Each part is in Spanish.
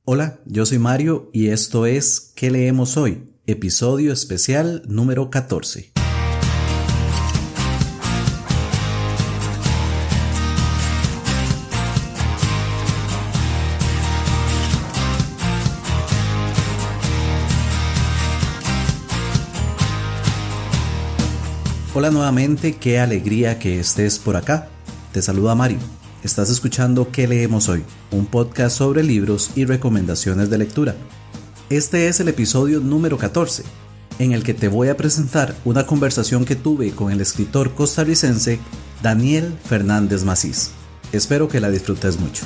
Hola, yo soy Mario y esto es ¿Qué leemos hoy? Episodio especial número 14. Hola nuevamente, qué alegría que estés por acá. Te saluda Mario. Estás escuchando ¿Qué leemos hoy? Un podcast sobre libros y recomendaciones de lectura. Este es el episodio número 14, en el que te voy a presentar una conversación que tuve con el escritor costarricense Daniel Fernández Macís. Espero que la disfrutes mucho.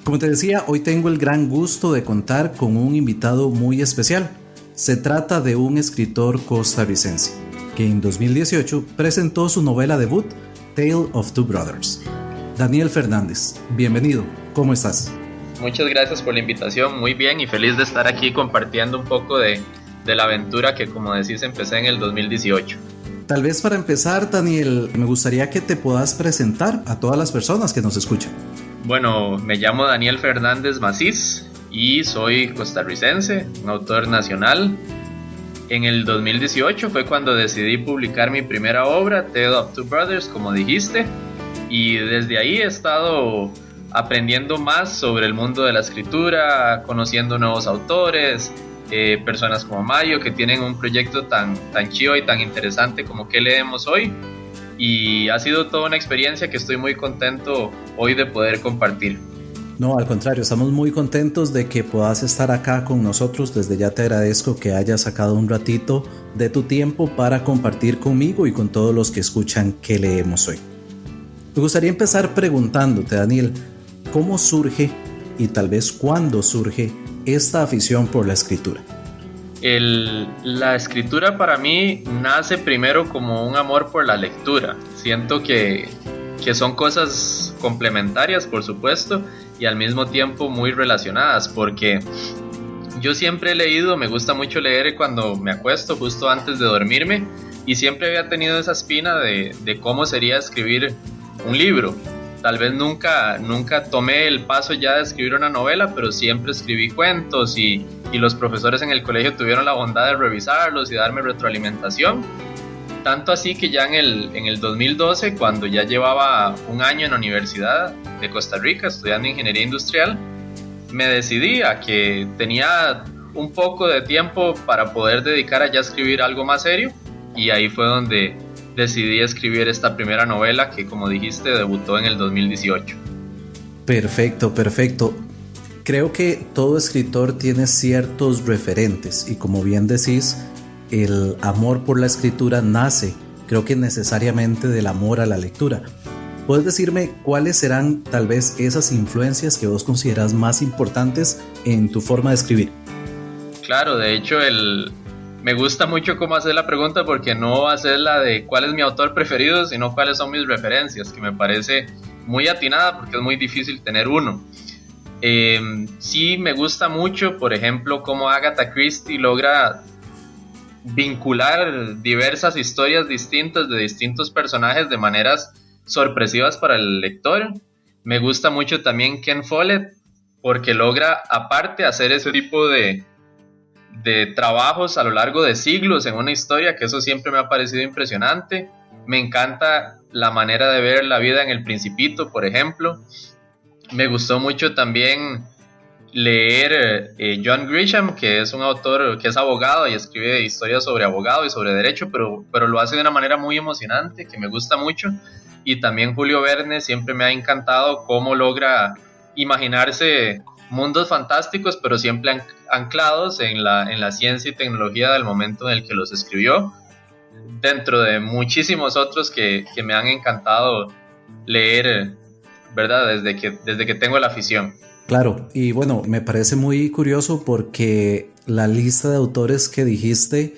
Como te decía, hoy tengo el gran gusto de contar con un invitado muy especial. Se trata de un escritor costarricense que en 2018 presentó su novela debut, Tale of Two Brothers. Daniel Fernández, bienvenido. ¿Cómo estás? Muchas gracias por la invitación, muy bien y feliz de estar aquí compartiendo un poco de la aventura que, como decís, empecé en el 2018. Tal vez para empezar, Daniel, me gustaría que te puedas presentar a todas las personas que nos escuchan. Bueno, me llamo Daniel Fernández Macís y soy costarricense, un autor nacional. En el 2018 fue cuando decidí publicar mi primera obra, Tale of Two Brothers, como dijiste, y desde ahí he estado aprendiendo más sobre el mundo de la escritura, conociendo nuevos autores, personas como Mario que tienen un proyecto tan chido y tan interesante como ¿Qué leemos hoy? Y ha sido toda una experiencia que estoy muy contento hoy de poder compartir. No, al contrario, estamos muy contentos de que puedas estar acá con nosotros. Desde ya te agradezco que hayas sacado un ratito de tu tiempo para compartir conmigo y con todos los que escuchan ¿Qué leemos hoy? Me gustaría empezar preguntándote, Daniel, ¿cómo surge y tal vez cuándo surge esta afición por la escritura? La escritura para mí nace primero como un amor por la lectura. Siento que son cosas complementarias, por supuesto, y al mismo tiempo muy relacionadas, porque yo siempre he leído, me gusta mucho leer cuando me acuesto, justo antes de dormirme, y siempre había tenido esa espina de cómo sería escribir un libro. Tal vez nunca tomé el paso ya de escribir una novela, pero siempre escribí cuentos y los profesores en el colegio tuvieron la bondad de revisarlos y darme retroalimentación. Tanto así que ya en el 2012, cuando ya llevaba un año en la Universidad de Costa Rica estudiando Ingeniería Industrial, me decidí a que tenía un poco de tiempo para poder dedicar a ya escribir algo más serio, y ahí fue donde decidí escribir esta primera novela que, como dijiste, debutó en el 2018. Perfecto. Creo que todo escritor tiene ciertos referentes y, como bien decís, el amor por la escritura nace, creo que necesariamente, del amor a la lectura. ¿Puedes decirme cuáles serán tal vez esas influencias que vos consideras más importantes en tu forma de escribir? Claro, de hecho me gusta mucho cómo hacer la pregunta, porque no hacer la de cuál es mi autor preferido, sino cuáles son mis referencias, que me parece muy atinada porque es muy difícil tener uno. Sí me gusta mucho, por ejemplo, cómo Agatha Christie logra vincular diversas historias distintas de distintos personajes de maneras sorpresivas para el lector. Me gusta mucho también Ken Follett, porque logra aparte hacer ese tipo de trabajos a lo largo de siglos en una historia, que eso siempre me ha parecido impresionante. Me encanta la manera de ver la vida en El Principito, por ejemplo. Me gustó mucho también leer John Grisham, que es un autor que es abogado y escribe historias sobre abogado y sobre derecho, pero lo hace de una manera muy emocionante, que me gusta mucho. Y también Julio Verne, siempre me ha encantado cómo logra imaginarse mundos fantásticos, pero siempre anclados en la ciencia y tecnología del momento en el que los escribió, dentro de muchísimos otros que me han encantado leer, ¿verdad? Desde que tengo la afición. Claro, y bueno, me parece muy curioso porque la lista de autores que dijiste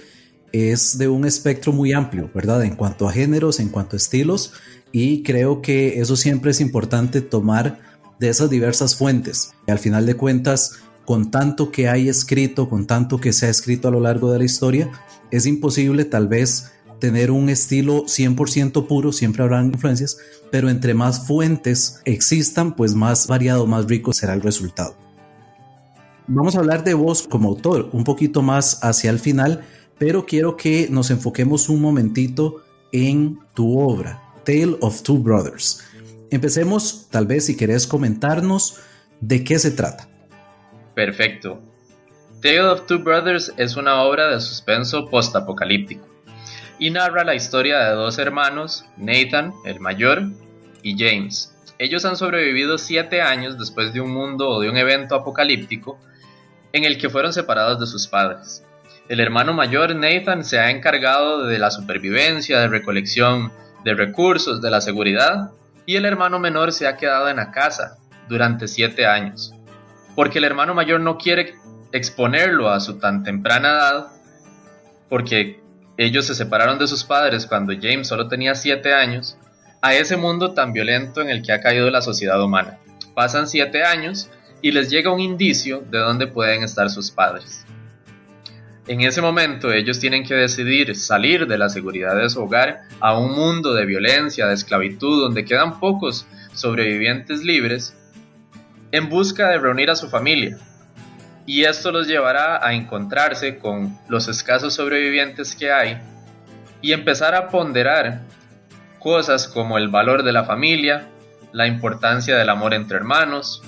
es de un espectro muy amplio, ¿verdad? En cuanto a géneros, en cuanto a estilos, y creo que eso siempre es importante, tomar de esas diversas fuentes. Al final de cuentas, con tanto que hay escrito, con tanto que se ha escrito a lo largo de la historia, es imposible tal vez tener un estilo 100% puro, siempre habrán influencias, pero entre más fuentes existan, pues más variado, más rico será el resultado. Vamos a hablar de vos como autor un poquito más hacia el final, pero quiero que nos enfoquemos un momentito en tu obra, Tale of Two Brothers. Empecemos, tal vez, si querés comentarnos de qué se trata. Perfecto. Tale of Two Brothers es una obra de suspenso postapocalíptico y narra la historia de dos hermanos, Nathan, el mayor, y James. Ellos han sobrevivido 7 años después de un mundo o de un evento apocalíptico en el que fueron separados de sus padres. El hermano mayor, Nathan, se ha encargado de la supervivencia, de recolección de recursos, de la seguridad, y el hermano menor se ha quedado en la casa durante 7 años, porque el hermano mayor no quiere exponerlo a su tan temprana edad, porque ellos se separaron de sus padres cuando James solo tenía 7 años, a ese mundo tan violento en el que ha caído la sociedad humana. Pasan 7 años y les llega un indicio de dónde pueden estar sus padres. En ese momento ellos tienen que decidir salir de la seguridad de su hogar a un mundo de violencia, de esclavitud, donde quedan pocos sobrevivientes libres, en busca de reunir a su familia. Y esto los llevará a encontrarse con los escasos sobrevivientes que hay y empezar a ponderar cosas como el valor de la familia, la importancia del amor entre hermanos,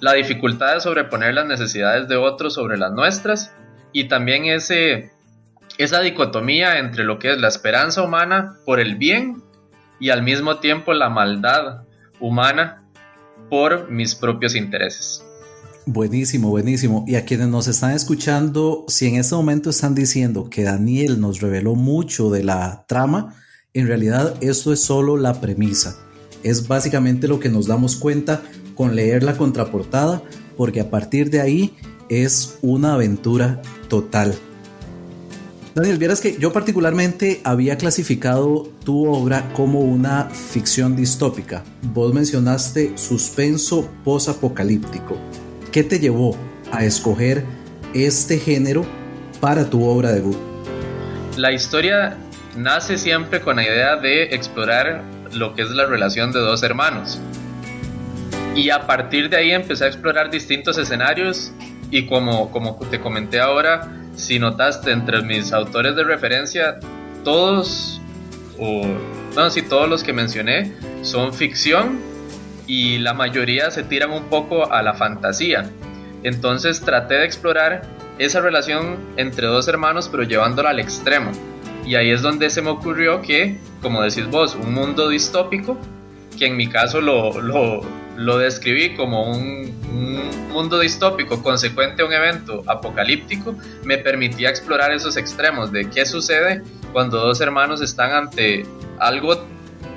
la dificultad de sobreponer las necesidades de otros sobre las nuestras, y también esa dicotomía entre lo que es la esperanza humana por el bien y al mismo tiempo la maldad humana por mis propios intereses. Buenísimo, buenísimo. Y a quienes nos están escuchando, si en este momento están diciendo que Daniel nos reveló mucho de la trama, en realidad esto es solo la premisa. Es básicamente lo que nos damos cuenta con leer la contraportada, porque a partir de ahí es una aventura total. Daniel, vieras que yo particularmente había clasificado tu obra como una ficción distópica. Vos mencionaste suspenso posapocalíptico. ¿Qué te llevó a escoger este género para tu obra debut? La historia nace siempre con la idea de explorar lo que es la relación de dos hermanos. Y a partir de ahí empecé a explorar distintos escenarios y como te comenté ahora, si notaste entre mis autores de referencia, todos los que mencioné son ficción y la mayoría se tiran un poco a la fantasía. Entonces traté de explorar esa relación entre dos hermanos, pero llevándola al extremo. Y ahí es donde se me ocurrió que, como decís vos, un mundo distópico, que en mi caso lo describí como un mundo distópico consecuente a un evento apocalíptico, me permitía explorar esos extremos de qué sucede cuando dos hermanos están ante algo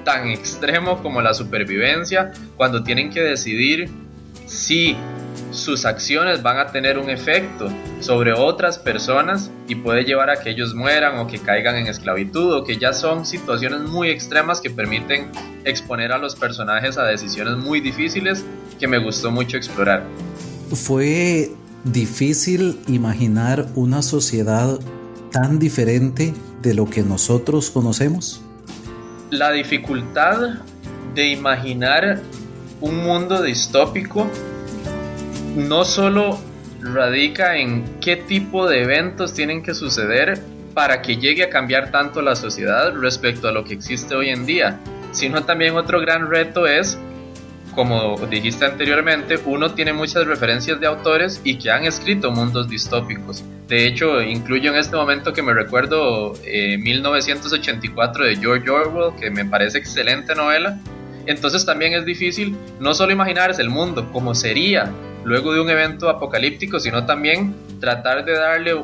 tan extremo como la supervivencia, cuando tienen que decidir si sus acciones van a tener un efecto sobre otras personas y puede llevar a que ellos mueran o que caigan en esclavitud, o que ya son situaciones muy extremas que permiten exponer a los personajes a decisiones muy difíciles que me gustó mucho explorar. ¿Fue difícil imaginar una sociedad tan diferente de lo que nosotros conocemos? La dificultad de imaginar un mundo distópico no solo radica en qué tipo de eventos tienen que suceder para que llegue a cambiar tanto la sociedad respecto a lo que existe hoy en día, sino también otro gran reto es, como dijiste anteriormente, uno tiene muchas referencias de autores y que han escrito mundos distópicos. De hecho, incluyo en este momento que me recuerdo 1984 de George Orwell, que me parece excelente novela. Entonces también es difícil no solo imaginarse el mundo como sería luego de un evento apocalíptico, sino también tratar de darle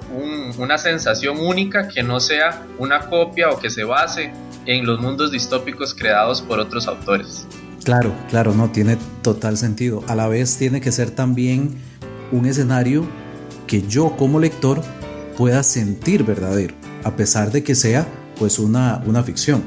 una sensación única que no sea una copia o que se base en los mundos distópicos creados por otros autores. Claro, no, tiene total sentido. A la vez tiene que ser también un escenario que yo como lector pueda sentir verdadero, a pesar de que sea pues una ficción.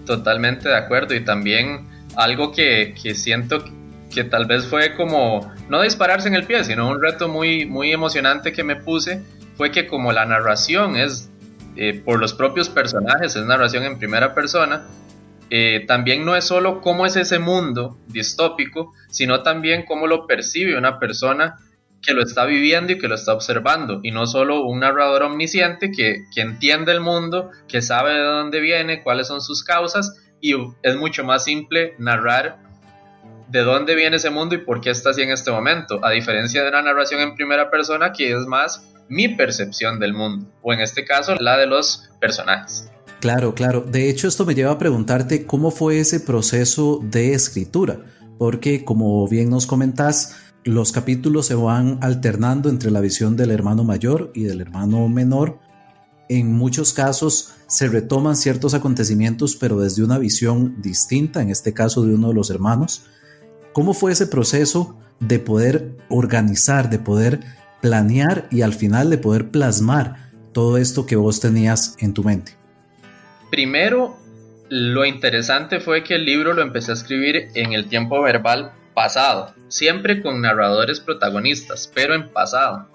totalmente de acuerdo. Y también algo que siento que tal vez fue como, no dispararse en el pie, sino un reto muy, muy emocionante que me puse, fue que como la narración es por los propios personajes, es narración en primera persona, también no es solo cómo es ese mundo distópico, sino también cómo lo percibe una persona que lo está viviendo y que lo está observando, y no solo un narrador omnisciente que entiende el mundo, que sabe de dónde viene, cuáles son sus causas, y es mucho más simple narrar de dónde viene ese mundo y por qué está así en este momento, a diferencia de la narración en primera persona, que es más mi percepción del mundo, o en este caso la de los personajes. Claro, claro. De hecho, esto me lleva a preguntarte cómo fue ese proceso de escritura, porque como bien nos comentás, los capítulos se van alternando entre la visión del hermano mayor y del hermano menor. En muchos casos se retoman ciertos acontecimientos, pero desde una visión distinta, en este caso de uno de los hermanos. ¿Cómo fue ese proceso de poder organizar, de poder planear y al final de poder plasmar todo esto que vos tenías en tu mente? Primero, lo interesante fue que el libro lo empecé a escribir en el tiempo verbal pasado, siempre con narradores protagonistas, pero en pasado.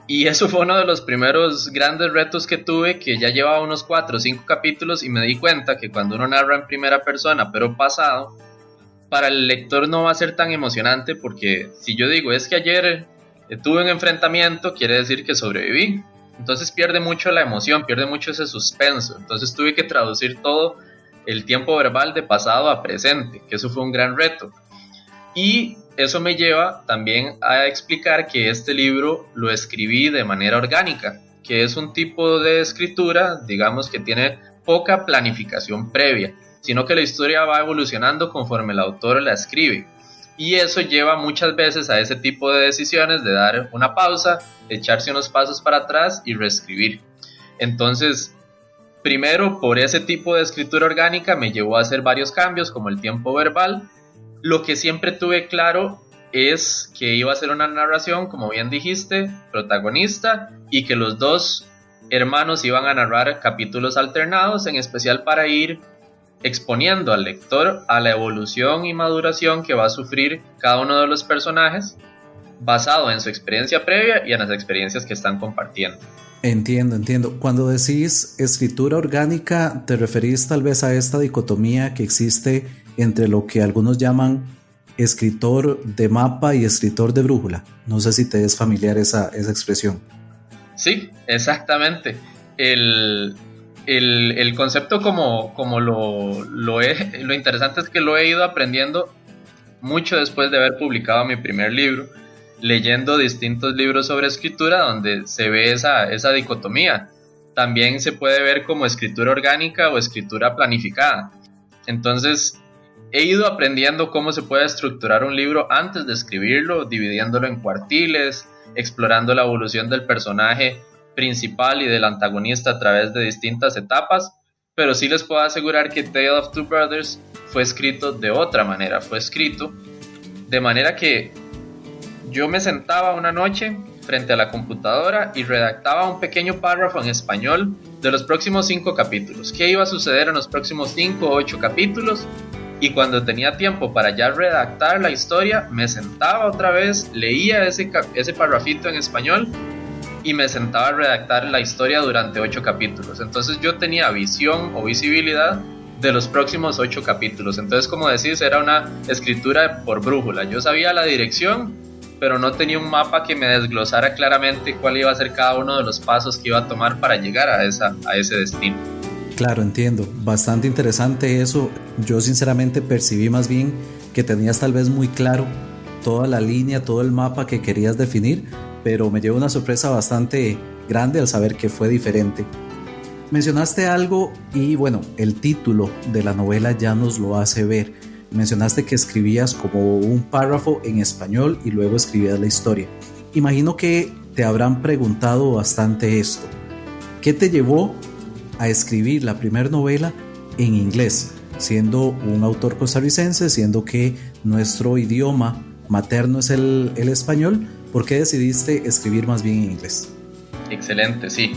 Y eso fue uno de los primeros grandes retos que tuve, que ya llevaba unos 4 o 5 capítulos y me di cuenta que cuando uno narra en primera persona, pero pasado, para el lector no va a ser tan emocionante, porque si yo digo, es que ayer tuve un enfrentamiento, quiere decir que sobreviví. Entonces pierde mucho la emoción, pierde mucho ese suspenso. Entonces tuve que traducir todo el tiempo verbal de pasado a presente, que eso fue un gran reto. Y eso me lleva también a explicar que este libro lo escribí de manera orgánica, que es un tipo de escritura, digamos, que tiene poca planificación previa, sino que la historia va evolucionando conforme el autor la escribe. Y eso lleva muchas veces a ese tipo de decisiones de dar una pausa, echarse unos pasos para atrás y reescribir. Entonces, primero, por ese tipo de escritura orgánica me llevó a hacer varios cambios, como el tiempo verbal. Lo que siempre tuve claro es que iba a ser una narración, como bien dijiste, protagonista, y que los dos hermanos iban a narrar capítulos alternados, en especial para ir exponiendo al lector a la evolución y maduración que va a sufrir cada uno de los personajes, basado en su experiencia previa y en las experiencias que están compartiendo. Entiendo. Cuando decís escritura orgánica, ¿te referís tal vez a esta dicotomía que existe entre lo que algunos llaman escritor de mapa y escritor de brújula? No sé si te es familiar esa expresión. Sí, exactamente. El concepto como lo interesante es que lo he ido aprendiendo mucho después de haber publicado mi primer libro, leyendo distintos libros sobre escritura donde se ve esa dicotomía. También se puede ver como escritura orgánica o escritura planificada. Entonces, he ido aprendiendo cómo se puede estructurar un libro antes de escribirlo, dividiéndolo en cuartiles, explorando la evolución del personaje principal y del antagonista a través de distintas etapas, pero sí les puedo asegurar que Tale of Two Brothers fue escrito de otra manera, fue escrito de manera que yo me sentaba una noche frente a la computadora y redactaba un pequeño párrafo en español de los próximos 5 capítulos, qué iba a suceder en los próximos 5 o 8 capítulos, y cuando tenía tiempo para ya redactar la historia, me sentaba otra vez, leía ese párrafito en español y me sentaba a redactar la historia durante 8 capítulos. Entonces yo tenía visión o visibilidad de los próximos 8 capítulos. Entonces, como decís, era una escritura por brújula. Yo sabía la dirección, pero no tenía un mapa que me desglosara claramente cuál iba a ser cada uno de los pasos que iba a tomar para llegar a ese destino. Claro, entiendo. Bastante interesante eso. Yo sinceramente percibí más bien que tenías tal vez muy claro toda la línea, todo el mapa que querías definir, pero me llevó una sorpresa bastante grande al saber que fue diferente. Mencionaste algo y bueno, el título de la novela ya nos lo hace ver. Mencionaste que escribías como un párrafo en español y luego escribías la historia. Imagino que te habrán preguntado bastante esto. ¿Qué te llevó a escribir la primera novela en inglés, siendo un autor costarricense, siendo que nuestro idioma materno es el español? ¿Por qué decidiste escribir más bien en inglés? Excelente, sí.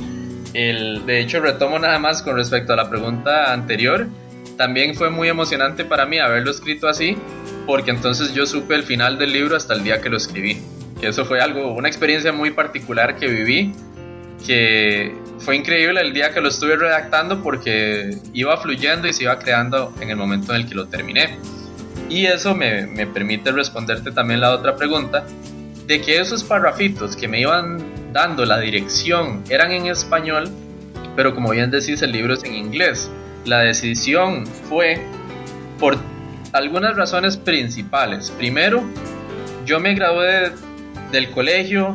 De hecho, retomo nada más con respecto a la pregunta anterior. también fue muy emocionante para mí haberlo escrito así, porque entonces yo supe el final del libro hasta el día que lo escribí. Que eso fue una experiencia muy particular que viví, que fue increíble el día que lo estuve redactando porque iba fluyendo y se iba creando en el momento en el que lo terminé. Y eso me permite responderte también la otra pregunta, de que esos parrafitos que me iban dando la dirección eran en español, pero como bien decís, el libro es en inglés. La decisión fue por algunas razones principales. Primero, yo me gradué del colegio,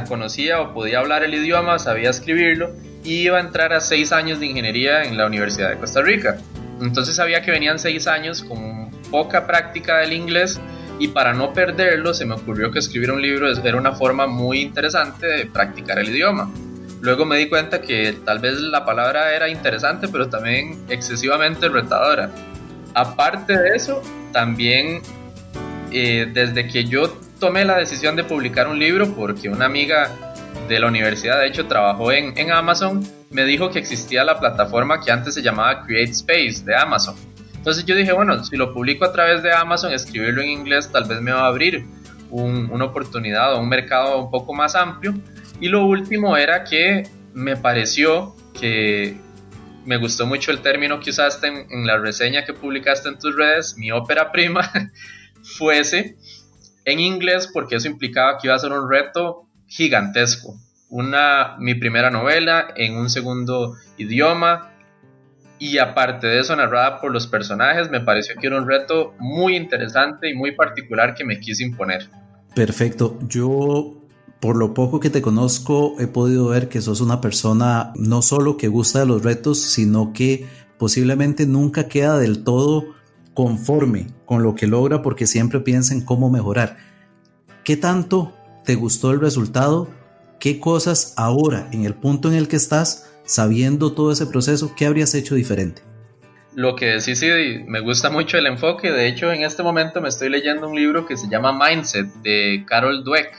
conocía o podía hablar el idioma, sabía escribirlo, y iba a entrar a 6 años de ingeniería en la Universidad de Costa Rica. Entonces sabía que venían 6 años con poca práctica del inglés, y para no perderlo se me ocurrió que escribir un libro era una forma muy interesante de practicar el idioma. Luego me di cuenta que tal vez la palabra era interesante, pero también excesivamente retadora. Aparte de eso, también desde que yo tomé la decisión de publicar un libro, porque una amiga de la universidad de hecho trabajó en Amazon, me dijo que existía la plataforma que antes se llamaba Create Space de Amazon. Entonces yo dije, bueno, si lo publico a través de Amazon, escribirlo en inglés tal vez me va a abrir una oportunidad o un mercado un poco más amplio. Y lo último era que me pareció que me gustó mucho el término que usaste en la reseña que publicaste en tus redes, mi ópera prima, fuese en inglés, porque eso implicaba que iba a ser un reto gigantesco. Mi primera novela en un segundo idioma, y aparte de eso narrada por los personajes, me pareció que era un reto muy interesante y muy particular que me quise imponer. Perfecto. Yo, por lo poco que te conozco, he podido ver que sos una persona no solo que gusta de los retos, sino que posiblemente nunca queda del todo conforme con lo que logra, porque siempre piensa en cómo mejorar. ¿Qué tanto te gustó el resultado? ¿Qué cosas ahora, en el punto en el que estás, sabiendo todo ese proceso, qué habrías hecho diferente? Lo que decís, sí, me gusta mucho el enfoque. De hecho, en este momento me estoy leyendo un libro que se llama Mindset, de Carol Dweck,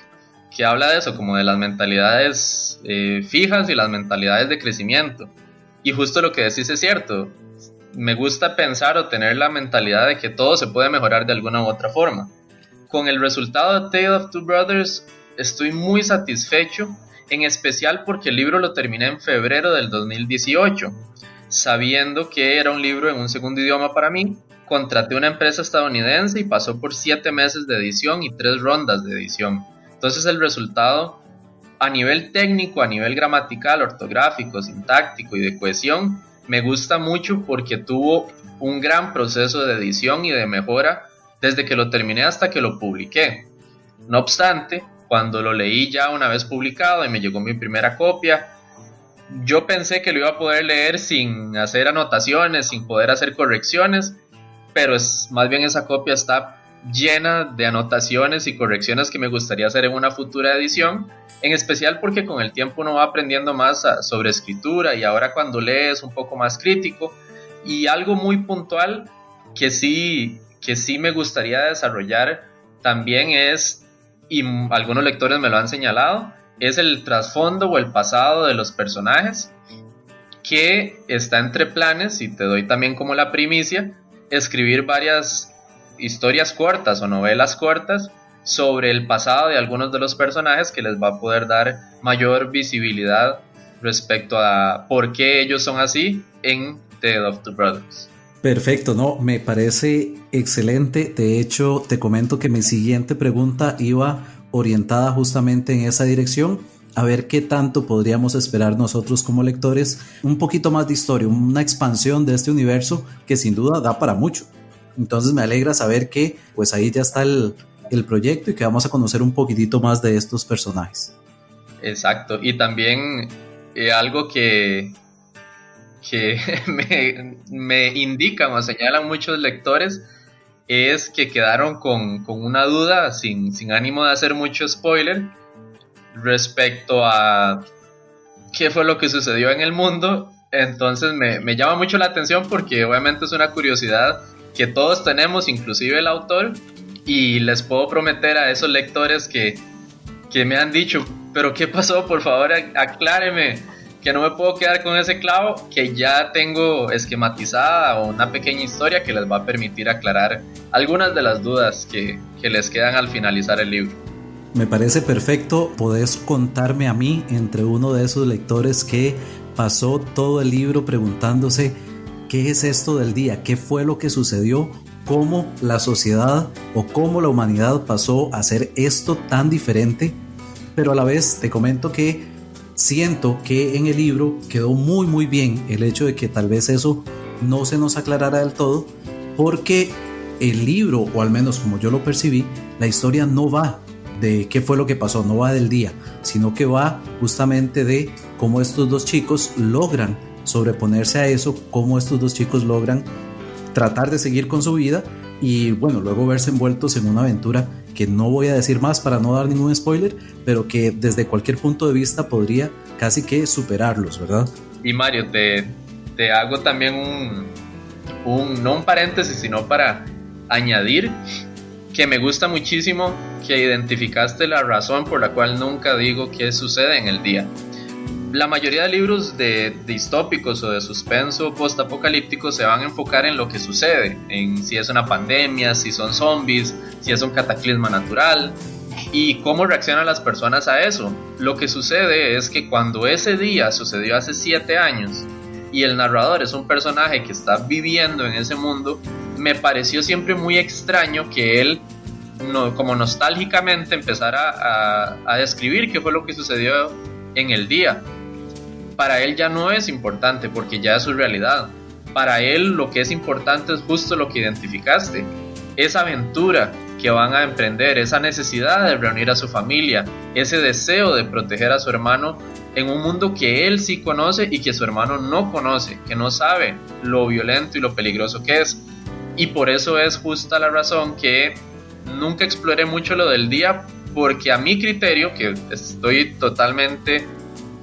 que habla de eso, como de las mentalidades fijas y las mentalidades de crecimiento. Y justo lo que decís es cierto. Me gusta pensar o tener la mentalidad de que todo se puede mejorar de alguna u otra forma. Con el resultado de Tale of Two Brothers estoy muy satisfecho, en especial porque el libro lo terminé en febrero del 2018, sabiendo que era un libro en un segundo idioma para mí. Contraté una empresa estadounidense y pasó por 7 meses de edición y 3 rondas de edición. Entonces el resultado, a nivel técnico, a nivel gramatical, ortográfico, sintáctico y de cohesión, me gusta mucho porque tuvo un gran proceso de edición y de mejora desde que lo terminé hasta que lo publiqué. No obstante, cuando lo leí ya una vez publicado y me llegó mi primera copia, yo pensé que lo iba a poder leer sin hacer anotaciones, sin poder hacer correcciones, pero más bien esa copia está llena de anotaciones y correcciones que me gustaría hacer en una futura edición, en especial porque con el tiempo uno va aprendiendo más sobre escritura, y ahora cuando lee es un poco más crítico. Y algo muy puntual que sí me gustaría desarrollar también es, y algunos lectores me lo han señalado, es el trasfondo o el pasado de los personajes, que está entre planes, y te doy también como la primicia, escribir varias historias cortas o novelas cortas sobre el pasado de algunos de los personajes, que les va a poder dar mayor visibilidad respecto a por qué ellos son así en Tale of Two Brothers. Perfecto, no, me parece excelente. De hecho, te comento que mi siguiente pregunta iba orientada justamente en esa dirección, a ver qué tanto podríamos esperar nosotros como lectores, un poquito más de historia, una expansión de este universo que sin duda da para mucho. Entonces me alegra saber que pues ahí ya está el proyecto y que vamos a conocer un poquitito más de estos personajes. Exacto, y también algo que me indican o señalan muchos lectores es que quedaron con una duda, sin ánimo de hacer mucho spoiler, respecto a qué fue lo que sucedió en el mundo. Entonces me llama mucho la atención porque obviamente es una curiosidad que todos tenemos, inclusive el autor, y les puedo prometer a esos lectores que me han dicho, pero ¿qué pasó? Por favor, acláreme. que no me puedo quedar con ese clavo, que ya tengo esquematizada o una pequeña historia que les va a permitir aclarar algunas de las dudas que les quedan al finalizar el libro. Me parece perfecto. Podés contarme a mí, entre uno de esos lectores que pasó todo el libro preguntándose qué es esto del día, qué fue lo que sucedió, cómo la sociedad o cómo la humanidad pasó a hacer esto tan diferente. Pero a la vez te comento que siento que en el libro quedó muy bien el hecho de que tal vez eso no se nos aclarara del todo, porque el libro, o al menos como yo lo percibí, la historia no va de qué fue lo que pasó, no va del día, sino que va justamente de cómo estos dos chicos logran sobreponerse a eso, cómo estos dos chicos logran tratar de seguir con su vida y bueno, luego verse envueltos en una aventura que no voy a decir más para no dar ningún spoiler, pero que desde cualquier punto de vista podría casi que superarlos, ¿verdad? Y Mario, te hago también no un paréntesis, sino para añadir que me gusta muchísimo que identificaste la razón por la cual nunca digo qué sucede en el día. La mayoría de libros de distópicos o de suspenso postapocalíptico se van a enfocar en lo que sucede, en si es una pandemia, si son zombies, si es un cataclisma natural y cómo reaccionan las personas a eso. Lo que sucede es que cuando ese día sucedió hace 7 años y el narrador es un personaje que está viviendo en ese mundo, me pareció siempre muy extraño que él como nostálgicamente empezara a describir qué fue lo que sucedió en el día. Para él ya no es importante porque ya es su realidad. Para él lo que es importante es justo lo que identificaste, esa aventura que van a emprender, esa necesidad de reunir a su familia, ese deseo de proteger a su hermano en un mundo que él sí conoce y que su hermano no conoce, que no sabe lo violento y lo peligroso que es. Y por eso es justa la razón que nunca exploré mucho lo del día, porque a mi criterio, que estoy totalmente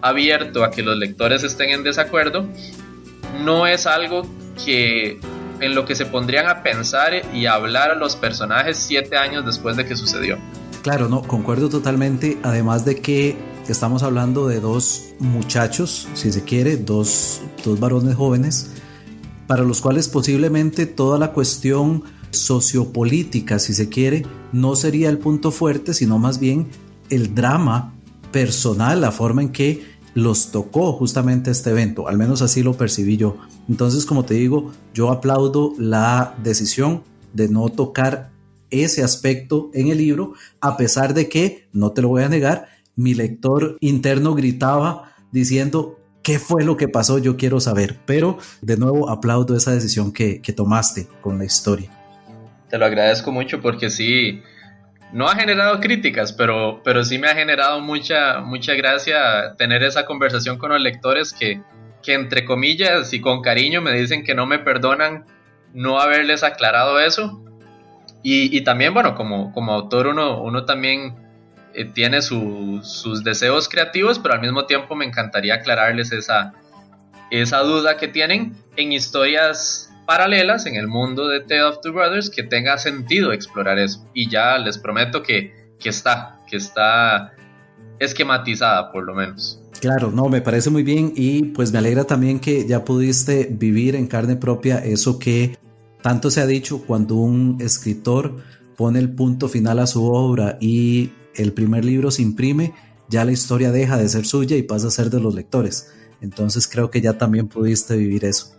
abierto a que los lectores estén en desacuerdo, no es algo que en lo que se pondrían a pensar y a hablar a los personajes 7 años después de que sucedió. Claro, no, concuerdo totalmente, además de que estamos hablando de dos muchachos, si se quiere, dos varones jóvenes, para los cuales posiblemente toda la cuestión sociopolítica, si se quiere, no sería el punto fuerte, sino más bien el drama personal, la forma en que los tocó justamente este evento, al menos así lo percibí yo. Entonces, como te digo, yo aplaudo la decisión de no tocar ese aspecto en el libro, a pesar de que, no te lo voy a negar, mi lector interno gritaba diciendo: ¿qué fue lo que pasó? Yo quiero saber. Pero de nuevo aplaudo esa decisión que tomaste con la historia. Te lo agradezco mucho porque sí, no ha generado críticas, pero sí me ha generado mucha gracia tener esa conversación con los lectores que entre comillas y con cariño me dicen que no me perdonan no haberles aclarado eso. Y también, bueno, como autor uno también tiene sus deseos creativos, pero al mismo tiempo me encantaría aclararles esa duda que tienen en historias paralelas en el mundo de Tale of Two Brothers, que tenga sentido explorar eso. Y ya les prometo que está esquematizada por lo menos. Claro, no, me parece muy bien y pues me alegra también que ya pudiste vivir en carne propia eso que tanto se ha dicho cuando un escritor pone el punto final a su obra y el primer libro se imprime, ya la historia deja de ser suya y pasa a ser de los lectores. Entonces creo que ya también pudiste vivir eso.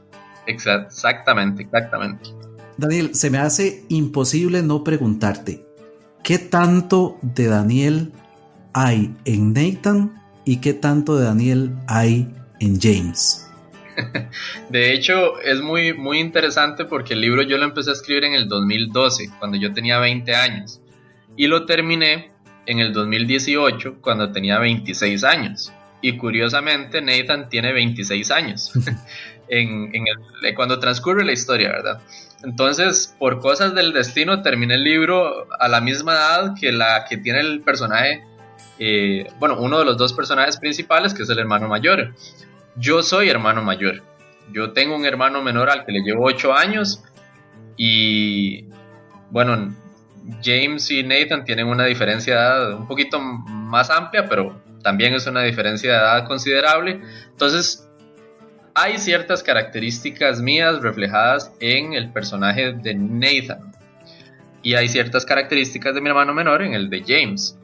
Exactamente. Daniel, se me hace imposible no preguntarte, ¿qué tanto de Daniel hay en Nathan y qué tanto de Daniel hay en James? De hecho, es muy interesante porque el libro yo lo empecé a escribir en el 2012, cuando yo tenía 20 años, y lo terminé en el 2018, cuando tenía 26 años. Y curiosamente, Nathan tiene 26 años cuando transcurre la historia, ¿verdad? Entonces, por cosas del destino, terminé el libro a la misma edad que la que tiene el personaje, uno de los dos personajes principales, que es el hermano mayor. Yo soy hermano mayor. Yo tengo un hermano menor al que le llevo 8 años. Y James y Nathan tienen una diferencia de edad un poquito más amplia, pero también es una diferencia de edad considerable. Entonces, hay ciertas características mías reflejadas en el personaje de Nathan. Y hay ciertas características de mi hermano menor en el de James.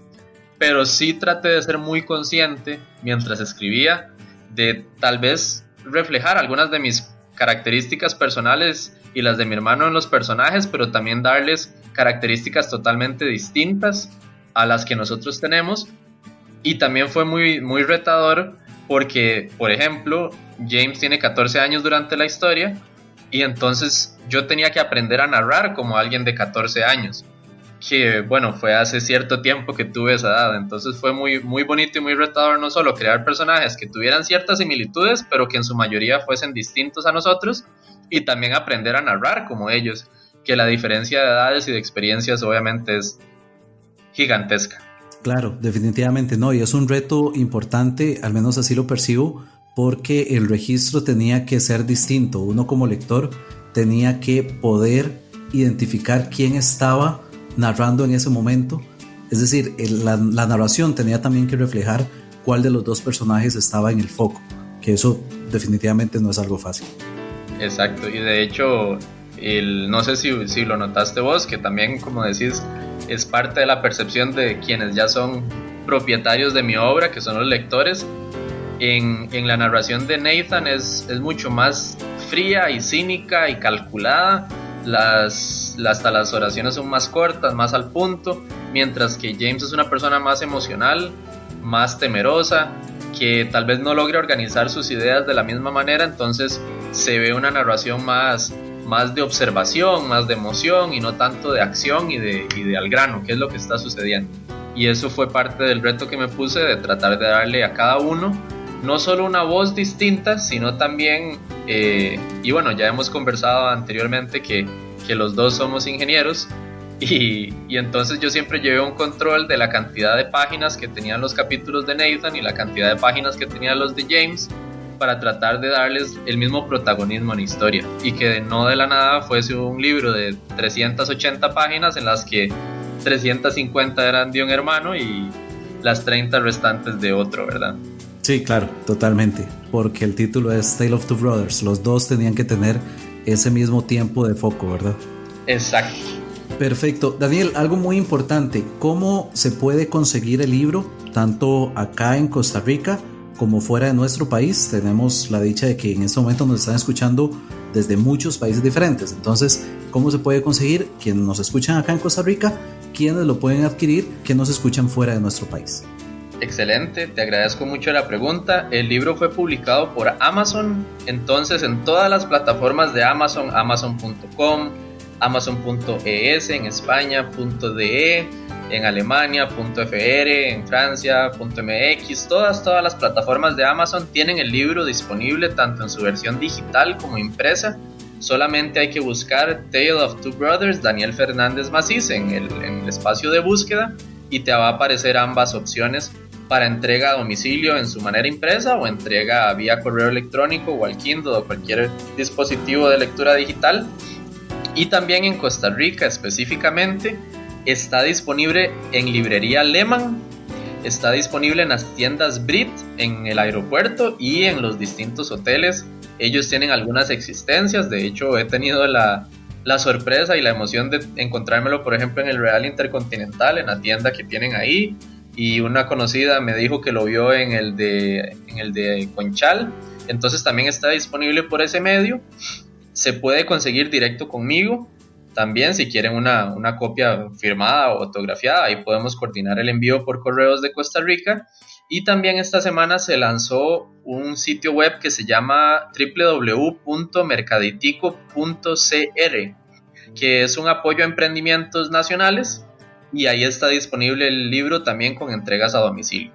Pero sí traté de ser muy consciente mientras escribía de tal vez reflejar algunas de mis características personales y las de mi hermano en los personajes, pero también darles características totalmente distintas a las que nosotros tenemos. Y también fue muy, muy retador porque, por ejemplo, James tiene 14 años durante la historia y entonces yo tenía que aprender a narrar como alguien de 14 años. Que bueno, fue hace cierto tiempo que tuve esa edad, entonces fue muy, muy bonito y muy retador no solo crear personajes que tuvieran ciertas similitudes, pero que en su mayoría fuesen distintos a nosotros, y también aprender a narrar como ellos, que la diferencia de edades y de experiencias obviamente es gigantesca. Claro, definitivamente no, y es un reto importante, al menos así lo percibo, porque el registro tenía que ser distinto. Uno como lector tenía que poder identificar quién estaba narrando en ese momento, es decir, la narración tenía también que reflejar cuál de los dos personajes estaba en el foco, que eso definitivamente no es algo fácil. Exacto, y de hecho no sé si lo notaste vos, que también, como decís, es parte de la percepción de quienes ya son propietarios de mi obra, que son los lectores. En la narración de Nathan es mucho más fría y cínica y calculada. Hasta las oraciones son más cortas, más al punto, mientras que James es una persona más emocional, más temerosa, que tal vez no logre organizar sus ideas de la misma manera, entonces se ve una narración más de observación, más de emoción y no tanto de acción y de al grano, qué es lo que está sucediendo. Y eso fue parte del reto que me puse, de tratar de darle a cada uno no solo una voz distinta, sino también, y bueno, ya hemos conversado anteriormente que los dos somos ingenieros, y entonces yo siempre llevé un control de la cantidad de páginas que tenían los capítulos de Nathan y la cantidad de páginas que tenían los de James, para tratar de darles el mismo protagonismo en la historia, y que no de la nada fuese un libro de 380 páginas en las que 350 eran de un hermano y las 30 restantes de otro, ¿verdad? Sí, claro, totalmente, porque el título es Tale of Two Brothers, los dos tenían que tener ese mismo tiempo de foco, ¿verdad? Exacto. Perfecto. Daniel, algo muy importante, ¿cómo se puede conseguir el libro tanto acá en Costa Rica como fuera de nuestro país? Tenemos la dicha de que en este momento nos están escuchando desde muchos países diferentes, entonces, ¿cómo se puede conseguir? Quienes nos escuchan acá en Costa Rica, ¿quiénes lo pueden adquirir que nos escuchan fuera de nuestro país? Excelente, te agradezco mucho la pregunta. El libro fue publicado por Amazon, entonces en todas las plataformas de Amazon, amazon.com, amazon.es en España, .de en Alemania, .fr en Francia, .mx, todas las plataformas de Amazon tienen el libro disponible tanto en su versión digital como impresa. Solamente hay que buscar Tale of Two Brothers Daniel Fernández Macís en el espacio de búsqueda y te va a aparecer ambas opciones para entrega a domicilio en su manera impresa o entrega vía correo electrónico o al Kindle o cualquier dispositivo de lectura digital. Y también en Costa Rica específicamente está disponible en librería Lehman, está disponible en las tiendas Brit en el aeropuerto y en los distintos hoteles. Ellos tienen algunas existencias, de hecho he tenido la sorpresa y la emoción de encontrármelo, por ejemplo, en el Real Intercontinental, en la tienda que tienen ahí, y una conocida me dijo que lo vio en el de Conchal, entonces también está disponible por ese medio. Se puede conseguir directo conmigo, también si quieren una copia firmada o autografiada, ahí podemos coordinar el envío por correos de Costa Rica. Y también esta semana se lanzó un sitio web que se llama www.mercaditico.cr, que es un apoyo a emprendimientos nacionales, y ahí está disponible el libro también con entregas a domicilio.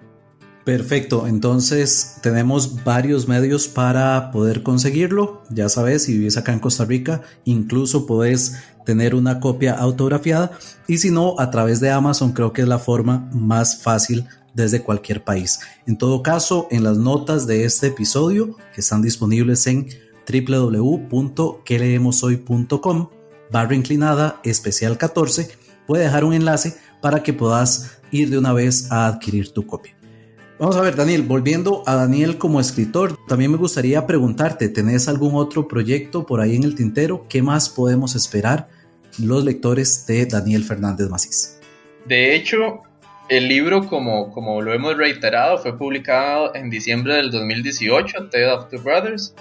Perfecto, entonces tenemos varios medios para poder conseguirlo. Ya sabes, si vives acá en Costa Rica, incluso puedes tener una copia autografiada, y si no, a través de Amazon creo que es la forma más fácil desde cualquier país. En todo caso, en las notas de este episodio, que están disponibles en www.queleemoshoy.com/inclinada especial 14, puede dejar un enlace para que puedas ir de una vez a adquirir tu copia. Vamos a ver, Daniel, volviendo a Daniel como escritor, también me gustaría preguntarte, ¿tenés algún otro proyecto por ahí en el tintero? ¿Qué más podemos esperar los lectores de Daniel Fernández Macís? De hecho, el libro, como lo hemos reiterado, fue publicado en diciembre del 2018, Tale of Two Brothers.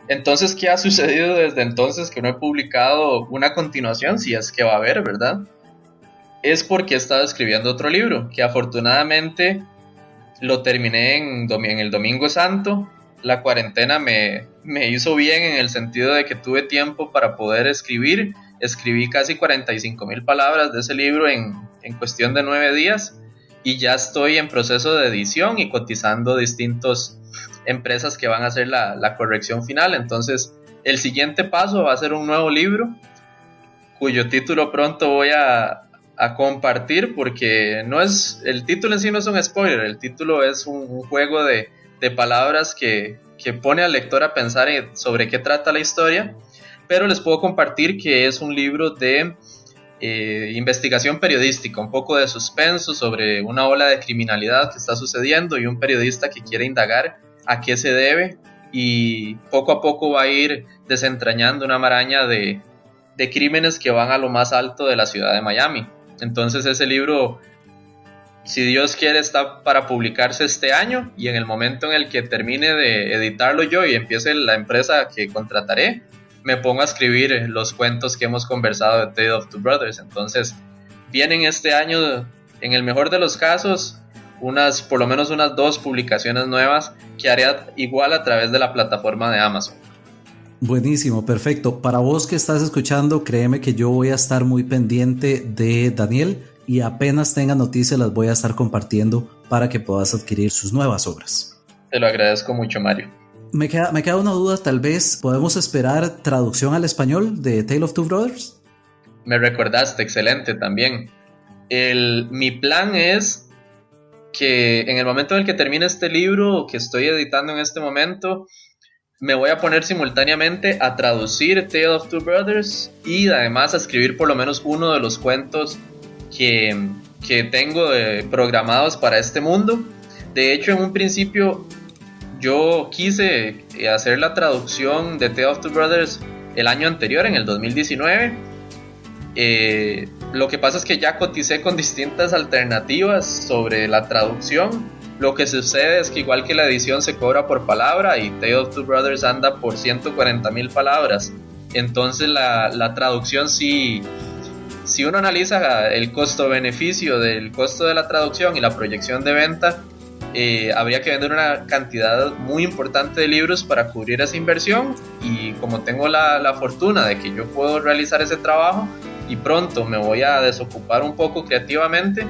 Entonces, ¿qué ha sucedido desde entonces que no he publicado una continuación? Si es que va a haber, ¿verdad? Es porque he estado escribiendo otro libro, que afortunadamente lo terminé en el Domingo Santo. La cuarentena me hizo bien en el sentido de que tuve tiempo para poder escribir. Escribí casi 45,000 palabras de ese libro en cuestión de 9 días y ya estoy en proceso de edición y cotizando distintas empresas que van a hacer la corrección final. Entonces, el siguiente paso va a ser un nuevo libro cuyo título pronto voy a compartir, porque el título en sí no es un spoiler, el título es un juego de palabras que pone al lector a pensar sobre qué trata la historia, pero les puedo compartir que es un libro de investigación periodística, un poco de suspenso sobre una ola de criminalidad que está sucediendo y un periodista que quiere indagar a qué se debe, y poco a poco va a ir desentrañando una maraña de crímenes que van a lo más alto de la ciudad de Miami. Entonces ese libro, si Dios quiere, está para publicarse este año, y en el momento en el que termine de editarlo yo y empiece la empresa que contrataré, me pongo a escribir los cuentos que hemos conversado de Tale of Two Brothers. Entonces vienen este año, en el mejor de los casos, por lo menos unas 2 publicaciones nuevas que haré igual a través de la plataforma de Amazon. Buenísimo, perfecto. Para vos que estás escuchando, créeme que yo voy a estar muy pendiente de Daniel y apenas tenga noticias las voy a estar compartiendo para que puedas adquirir sus nuevas obras. Te lo agradezco mucho, Mario. Me queda una duda, tal vez podemos esperar traducción al español de Tale of Two Brothers. Me recordaste, excelente también. Mi plan es que en el momento en el que termine este libro que estoy editando en este momento, me voy a poner simultáneamente a traducir Tale of Two Brothers y además a escribir por lo menos uno de los cuentos que tengo programados para este mundo. De hecho, en un principio yo quise hacer la traducción de Tale of Two Brothers el año anterior, en el 2019. Lo que pasa es que ya coticé con distintas alternativas sobre la traducción. Lo que sucede es que igual que la edición se cobra por palabra y Tale of Two Brothers anda por 140,000 palabras. Entonces la traducción, si uno analiza el costo-beneficio del costo de la traducción y la proyección de venta, habría que vender una cantidad muy importante de libros para cubrir esa inversión, y como tengo la fortuna de que yo puedo realizar ese trabajo y pronto me voy a desocupar un poco creativamente,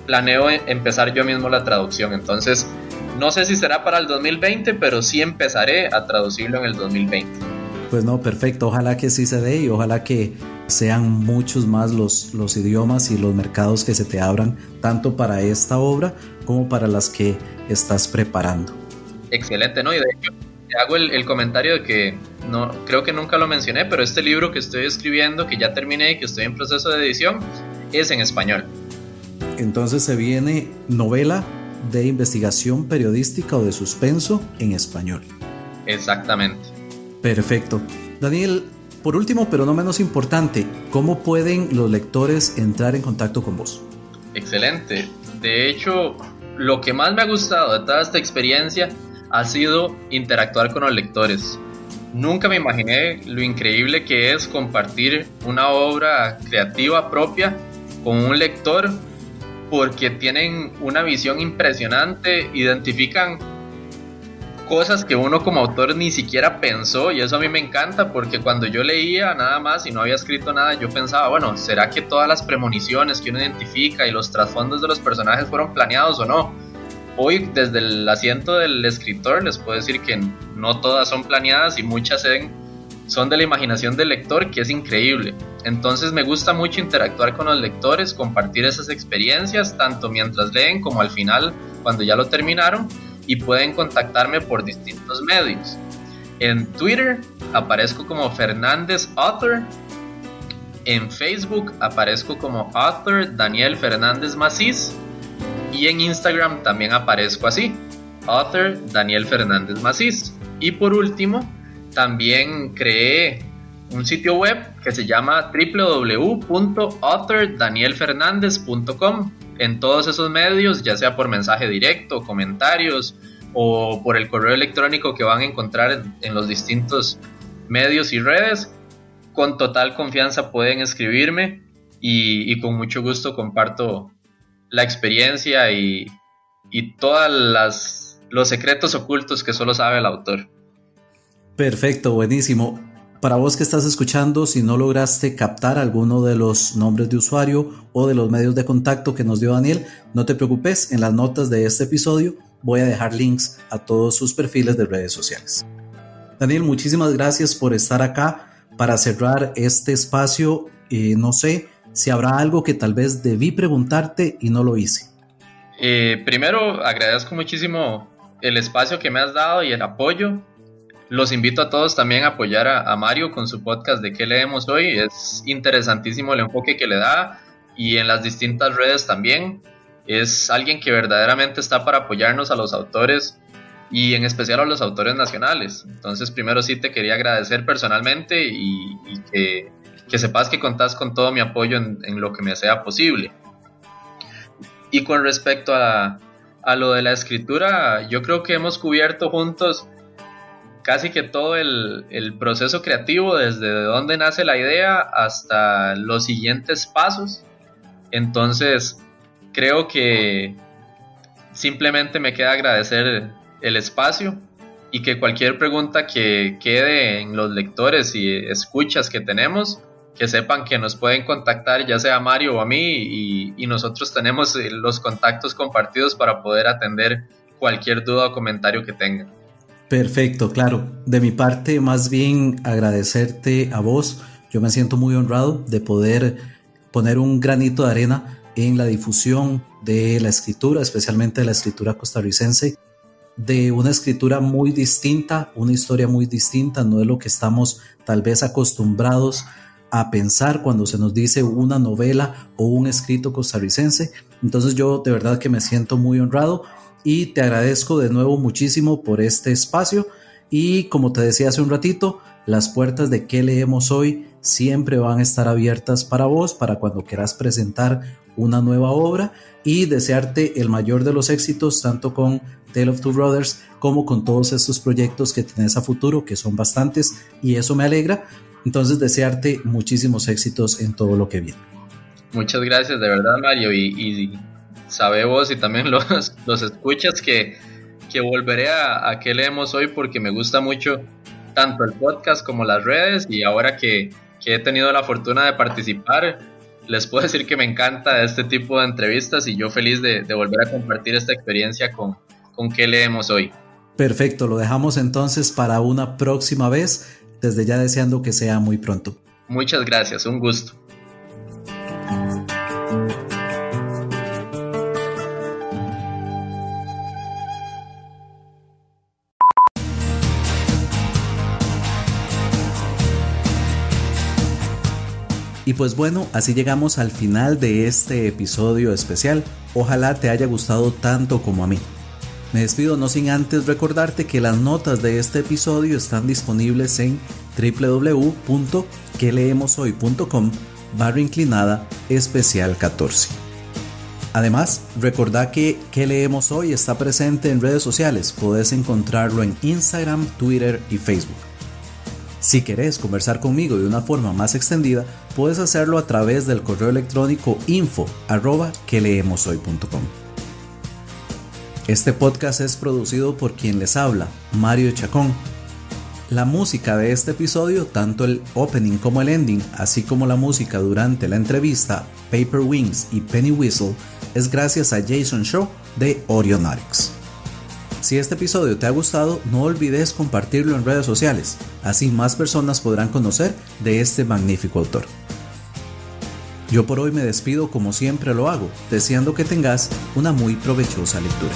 planeo empezar yo mismo la traducción. Entonces no sé si será para el 2020, pero sí empezaré a traducirlo en el 2020. Pues no, perfecto, ojalá que sí se dé y ojalá que sean muchos más los idiomas y los mercados que se te abran, tanto para esta obra como para las que estás preparando. Excelente, ¿no? Y de hecho te hago el comentario de que no, creo que nunca lo mencioné, pero este libro que estoy escribiendo, que ya terminé y que estoy en proceso de edición, es en español. Entonces se viene novela de investigación periodística o de suspenso en español. Exactamente. Perfecto. Daniel, por último, pero no menos importante, ¿cómo pueden los lectores entrar en contacto con vos? Excelente. De hecho, lo que más me ha gustado de toda esta experiencia ha sido interactuar con los lectores. Nunca me imaginé lo increíble que es compartir una obra creativa propia con un lector, porque tienen una visión impresionante, identifican cosas que uno como autor ni siquiera pensó, y eso a mí me encanta, porque cuando yo leía nada más y no había escrito nada, yo pensaba, bueno, ¿será que todas las premoniciones que uno identifica y los trasfondos de los personajes fueron planeados o no? Hoy, desde el asiento del escritor, les puedo decir que no todas son planeadas y muchas son de la imaginación del lector, que es increíble. Entonces me gusta mucho interactuar con los lectores, compartir esas experiencias, tanto mientras leen como al final, cuando ya lo terminaron, y pueden contactarme por distintos medios. En Twitter aparezco como Fernández Author, en Facebook aparezco como Author Daniel Fernández Macís, y en Instagram también aparezco así, author Daniel Fernández Macís. Y por último, también creé un sitio web que se llama www.authordanielfernandez.com. En todos esos medios, ya sea por mensaje directo, comentarios o por el correo electrónico que van a encontrar en los distintos medios y redes, con total confianza pueden escribirme y con mucho gusto comparto la experiencia y todos los secretos ocultos que solo sabe el autor. Perfecto, buenísimo. Para vos que estás escuchando, si no lograste captar alguno de los nombres de usuario o de los medios de contacto que nos dio Daniel, no te preocupes, en las notas de este episodio voy a dejar links a todos sus perfiles de redes sociales. Daniel, muchísimas gracias por estar acá. Para cerrar este espacio, no sé si habrá algo que tal vez debí preguntarte y no lo hice. Primero, agradezco muchísimo el espacio que me has dado y el apoyo. Los invito a todos también a apoyar a Mario con su podcast de ¿Qué leemos hoy? Es interesantísimo el enfoque que le da y en las distintas redes también. Es alguien que verdaderamente está para apoyarnos a los autores y en especial a los autores nacionales. Entonces, primero sí te quería agradecer personalmente y que sepas que contás con todo mi apoyo en lo que me sea posible. Y con respecto a lo de la escritura, yo creo que hemos cubierto juntos casi que todo el proceso creativo, desde dónde nace la idea hasta los siguientes pasos. Entonces, creo que simplemente me queda agradecer el espacio y que cualquier pregunta que quede en los lectores y escuchas que tenemos, que sepan que nos pueden contactar ya sea a Mario o a mí y nosotros tenemos los contactos compartidos para poder atender cualquier duda o comentario que tengan. Perfecto, claro. De mi parte, más bien agradecerte a vos. Yo me siento muy honrado de poder poner un granito de arena en la difusión de la escritura, especialmente de la escritura costarricense, de una escritura muy distinta, una historia muy distinta. No es lo que estamos tal vez acostumbrados a pensar cuando se nos dice una novela o un escrito costarricense. Entonces yo de verdad que me siento muy honrado y te agradezco de nuevo muchísimo por este espacio y como te decía hace un ratito, las puertas de ¿Qué leemos hoy? Siempre van a estar abiertas para vos, para cuando quieras presentar una nueva obra y desearte el mayor de los éxitos tanto con Tale of Two Brothers como con todos estos proyectos que tienes a futuro, que son bastantes y eso me alegra. Entonces desearte muchísimos éxitos en todo lo que viene. Muchas gracias de verdad, Mario, y sabe vos y también los escuchas que volveré a ¿Qué leemos hoy? Porque me gusta mucho tanto el podcast como las redes y ahora que he tenido la fortuna de participar, les puedo decir que me encanta este tipo de entrevistas y yo feliz de volver a compartir esta experiencia con ¿Qué leemos hoy? Perfecto, lo dejamos entonces para una próxima vez, desde ya deseando que sea muy pronto. Muchas gracias, un gusto. Y pues bueno, así llegamos al final de este episodio especial. Ojalá te haya gustado tanto como a mí. Me despido no sin antes recordarte que las notas de este episodio están disponibles en www.queleemoshoy.com/especial 14. Además, recordá que ¿Qué leemos hoy? Está presente en redes sociales. Podés encontrarlo en Instagram, Twitter y Facebook. Si querés conversar conmigo de una forma más extendida, puedes hacerlo a través del correo electrónico info@queleemoshoy.com. Este podcast es producido por quien les habla, Mario Chacón. La música de este episodio, tanto el opening como el ending, así como la música durante la entrevista, Paper Wings y Penny Whistle, es gracias a Jason Shaw de Audionautics. Si este episodio te ha gustado, no olvides compartirlo en redes sociales, así más personas podrán conocer de este magnífico autor. Yo por hoy me despido como siempre lo hago, deseando que tengas una muy provechosa lectura.